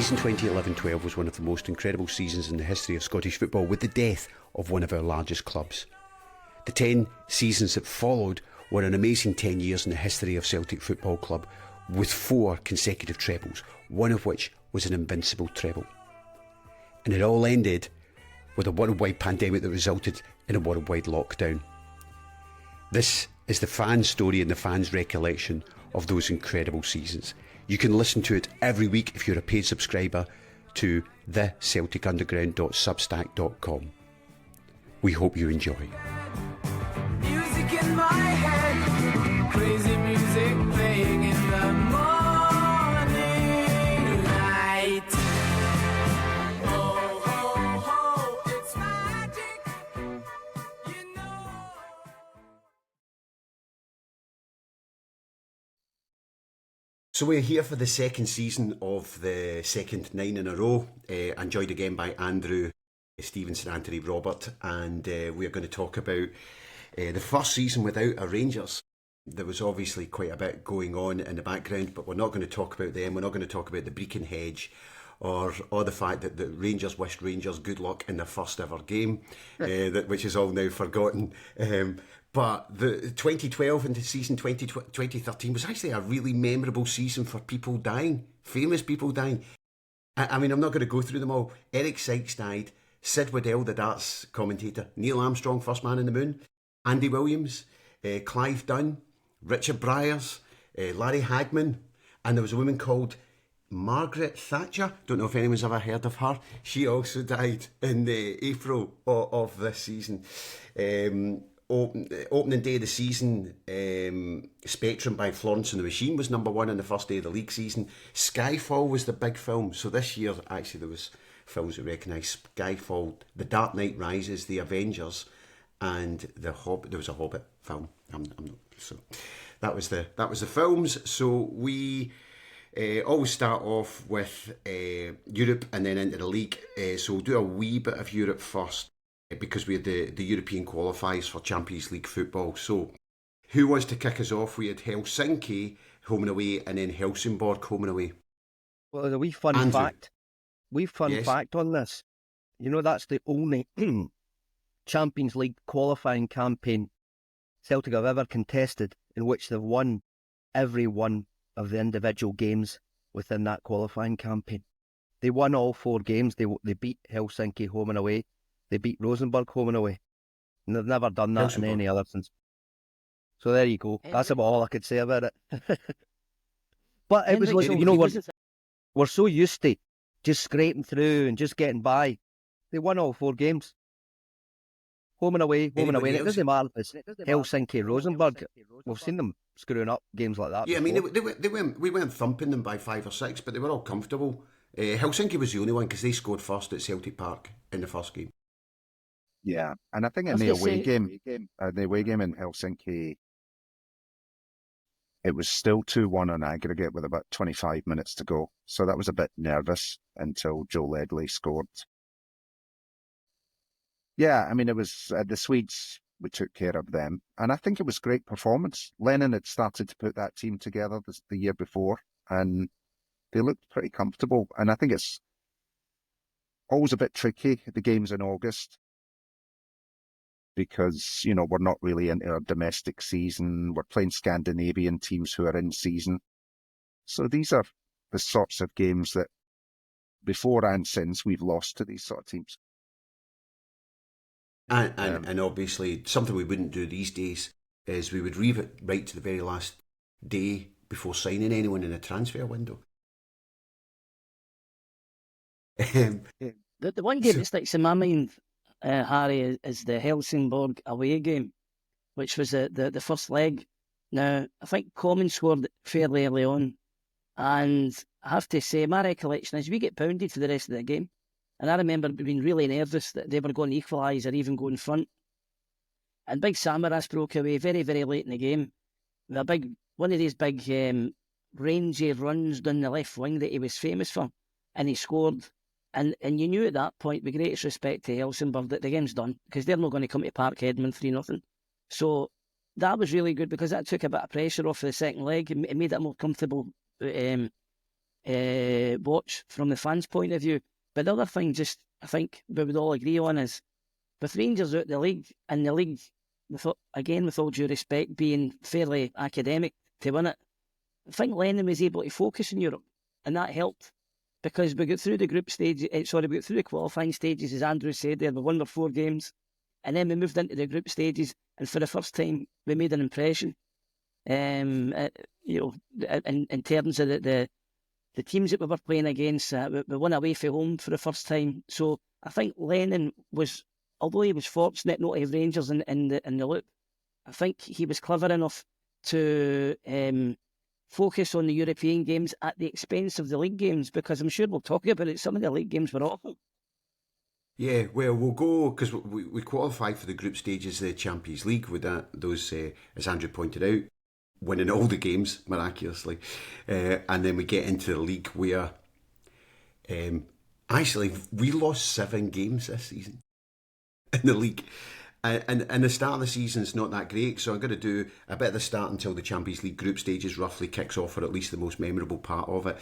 season 2011-12 was one of the most incredible seasons in the history of Scottish football, with the death of one of our largest clubs. The 10 seasons that followed were an amazing 10 years in the history of Celtic Football Club, with 4 consecutive trebles, one of which was an invincible treble. And it all ended with a worldwide pandemic that resulted in a worldwide lockdown. This is the fans' story and the fans' recollection of those incredible seasons. You can listen to it every week if you're a paid subscriber to theceltiCunderground.substack.com. We hope you enjoy. Music in my head, crazy music playing in the morning light. Oh, ho, ho, it's magic, you know. So we're here for the second season of the second 9 in a row. I'm joined again by Andrew Stevenson, Anthony Robert, and we're going to talk about the first season without our Rangers. There was obviously quite a bit going on in the background, but we're not going to talk about them. We're not going to talk about the Brechin Hedge or the fact that the Rangers wished Rangers good luck in their first ever game, which is all now forgotten. But the 2012 into season 2013 was actually a really memorable season for people dying, famous people dying. I mean, I'm not going to go through them all. Eric Sykes died, Sid Waddell, the darts commentator, Neil Armstrong, first man on the moon, Andy Williams, Clive Dunn, Richard Bryars, Larry Hagman, and there was a woman called Margaret Thatcher. Don't know if anyone's ever heard of her. She also died in April of this season. Opening day of the season, Spectrum by Florence and the Machine was number 1 on the first day of the league season. Skyfall was the big film. So this year, actually, there was films we recognise: Skyfall, The Dark Knight Rises, The Avengers, and The Hobbit. There was a Hobbit film. I'm not, so that was the films. So we always start off with Europe and then into the league. So we'll do a wee bit of Europe first, because we had the European qualifiers for Champions League football. So who was to kick us off? We had Helsinki home and away, and then Helsingborg home and away. Well, a wee fun fact. Fact on this. You know, that's the only Champions League qualifying campaign Celtic have ever contested in which they've won every one of the individual games within that qualifying campaign. They won all 4 games. They beat Helsinki home and away. They beat Rosenborg home and away. And they've never done that in any other since. So there you go. That's about all I could say about it. But it was like, you know, we're so used to just scraping through and just getting by. They won all 4 games. Home and away, home and away. And it doesn't matter if it's Helsinki, Rosenborg. We've seen them screwing up games like that. Yeah, before. I mean, we weren't thumping them by 5 or 6, but they were all comfortable. Helsinki was the only one because they scored first at Celtic Park in the first game. Yeah, and I think in the away game in Helsinki, it was still 2-1 on aggregate with about 25 minutes to go. So that was a bit nervous until Joe Ledley scored. Yeah, I mean, it was the Swedes, we took care of them. And I think it was a great performance. Lennon had started to put that team together the year before, and they looked pretty comfortable. And I think it's always a bit tricky, the games in August, because, you know, we're not really into our domestic season. We're playing Scandinavian teams who are in season. So these are the sorts of games that before and since we've lost to these sort of teams. And obviously, something we wouldn't do these days is we would leave it right to the very last day before signing anyone in a transfer window. The one game that sticks in my mind, Harry, is the Helsingborg away game, which was the first leg. Now, I think Common scored fairly early on, and I have to say, my recollection is we get pounded for the rest of the game. And I remember being really nervous that they were going to equalise or even go in front. And Big Samaras broke away very, very late in the game. With one of these big rangy runs down the left wing that he was famous for. And he scored. And you knew at that point, with greatest respect to Helsingborg, that the game's done. Because they're not going to come to Park Edmund 3-0. So that was really good because that took a bit of pressure off the second leg. It made it a more comfortable watch from the fans' point of view. But the other thing, just I think we would all agree on is with Rangers out the league, and the league, with all due respect, being fairly academic to win it, I think Lennon was able to focus in Europe, and that helped because we got through the group stage. We got through the qualifying stages, as Andrew said there. We won our 4 games, and then we moved into the group stages, and for the first time, we made an impression. In terms of the teams that we were playing against, we won away from home for the first time. So I think Lennon was, although he was fortunate not to have Rangers in the loop, I think he was clever enough to focus on the European games at the expense of the league games, because I'm sure we'll talk about it. Some of the league games were awful. Yeah, well, we'll go, because we qualified for the group stages of the Champions League with those, as Andrew pointed out, winning all the games miraculously, and then we get into the league where actually we lost 7 games this season in the league, and the start of the season's not that great, so I'm going to do a bit of the start until the Champions League group stages roughly kicks off, or at least the most memorable part of it,